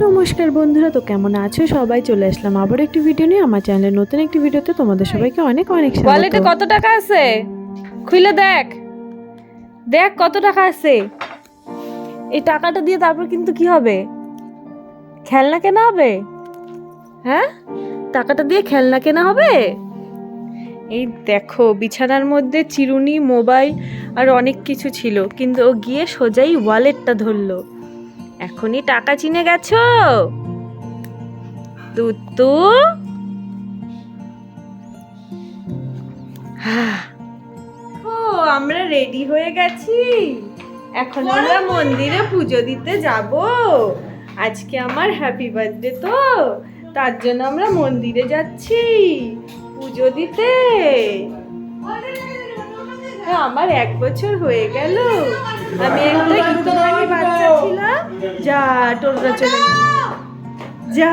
নমস্কার বন্ধুরা, তো কেমন আছো সবাই? চলে আসলাম আবার একটি ভিডিও নিয়ে আমার চ্যানেলের নতুন একটি ভিডিওতে। তোমাদের সবাইকে অনেক অনেক স্বাগত। ওয়ালেটে কত টাকা আছে? খুলে দেখ, দেখ কত টাকা আছে। এই টাকাটা দিয়ে তারপর কিন্তু কি হবে? খেলনা কেনা হবে। হ্যাঁ, টাকাটা দিয়ে খেলনা কেনা হবে। এই দেখো, বিছানার মধ্যে চিরুনি, মোবাইল আর অনেক কিছু ছিল, কিন্তু ও গিয়ে সোজাই ওয়ালেটটা ধরলো। এখনই টাকা চিনে গেছো তুতু? ও, আমরা রেডি হয়ে গেছি। এখন আমরা মন্দিরে পুজো দিতে যাব। আজকে আমার হ্যাপি বার্থডে, তো তার জন্য আমরা মন্দিরে যাচ্ছি পুজো দিতে। আমার 1 বছর হয়ে গেল। আমি একটা গীতগানী বাচ্চা ছিলাম। যা, টোলরা চলে গেল। যা,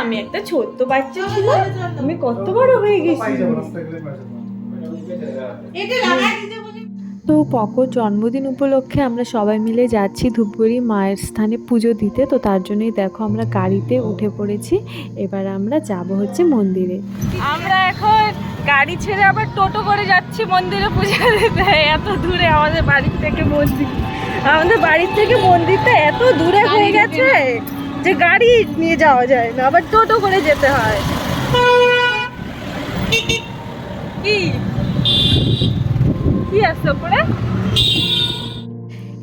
আমি একটা ছোট্ট বাচ্চা ছিলাম, আমি কত বড় হয়ে গেছি। তো পকোর জন্মদিন উপলক্ষে আমরা সবাই মিলে যাচ্ছি ধূপগুড়ি মায়ের স্থানে পুজো দিতে। তো তার জন্যই দেখো আমরা গাড়িতে উঠে পড়েছি। এবার আমরা যাব হচ্ছে মন্দিরে। আমরা এখন গাড়ি ছেড়ে আবার টোটো করে যাচ্ছি মন্দিরে পুজো দিতে। এত দূরে আমাদের বাড়ির থেকে মন্দির, আমাদের বাড়ির থেকে মন্দিরটা এত দূরে হয়ে গেছে যে গাড়ি নিয়ে যাওয়া যায় না, আবার টোটো করে যেতে হয়। কি কি আসছে ওপরে?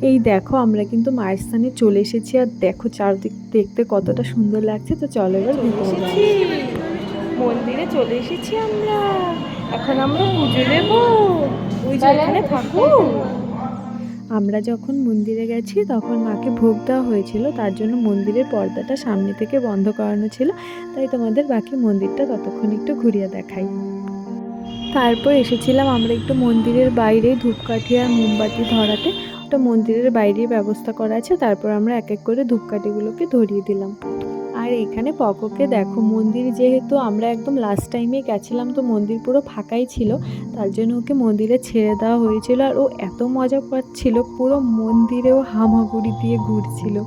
এই দেখো আমরা কিন্তু মায়ের স্থানে চলে এসেছি, আর দেখো চারদিক দেখতে কতটা সুন্দর লাগছে। তো চলো এবার ভিতরে যাই। মন্দিরে চলে এসেছি আমরা। এখন আমরা পুজো দেবো। ওই যে এখানে থাকো। আমরা যখন মন্দিরে গেছি তখন মাকে ভোগ দেওয়া হয়েছিল, তার জন্য মন্দিরের পর্দাটা সামনে থেকে বন্ধ করানো ছিল। তাই তোমাদের বাকি মন্দিরটা ততক্ষণ একটু ঘুরিয়ে দেখাই। তারপর এসেছিলাম আমরা একটু মন্দিরের বাইরে ধূপকাঠি আর মোমবাতি ধরাতে। ওটা মন্দিরের বাইরেই ব্যবস্থা করা আছে। তারপর আমরা এক এক করে ধূপকাঠিগুলোকে ধরিয়ে দিলাম। আর এখানে পকোকে দেখো, মন্দির যেহেতু আমরা একদম লাস্ট টাইমে গেছিলাম, তো মন্দির পুরো ফাঁকাই ছিল, তার জন্য ওকে মন্দিরে ছেড়ে দেওয়া হয়েছিল। আর ও এত মজা পাচ্ছিল, পুরো মন্দিরেও হামাগুড়ি দিয়ে ঘুরছিল।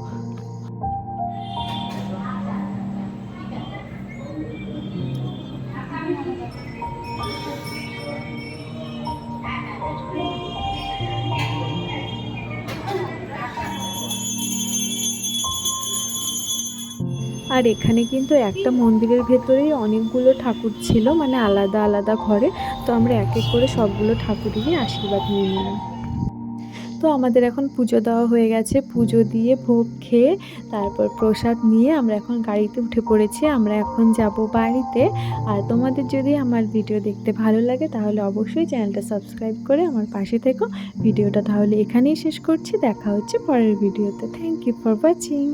আর এখানে কিন্তু একটা মন্দিরের ভেতরেই অনেকগুলো ঠাকুর ছিল, মানে আলাদা আলাদা ঘরে। তো আমরা এক এক করে সবগুলো ঠাকুরেরই আশীর্বাদ নিয়ে নিলাম। তো আমাদের এখন পুজো দেওয়া হয়ে গেছে। পুজো দিয়ে ভোগ খেয়ে তারপর প্রসাদ নিয়ে আমরা এখন গাড়িতে উঠে পড়েছি। আমরা এখন যাব বাড়িতে। আর তোমাদের যদি আমার ভিডিও দেখতে ভালো লাগে তাহলে অবশ্যই চ্যানেলটা সাবস্ক্রাইব করে আমার পাশে থেকো। ভিডিওটা তাহলে এখানেই শেষ করছি, দেখা হচ্ছে পরের ভিডিওতে। Thank you for watching.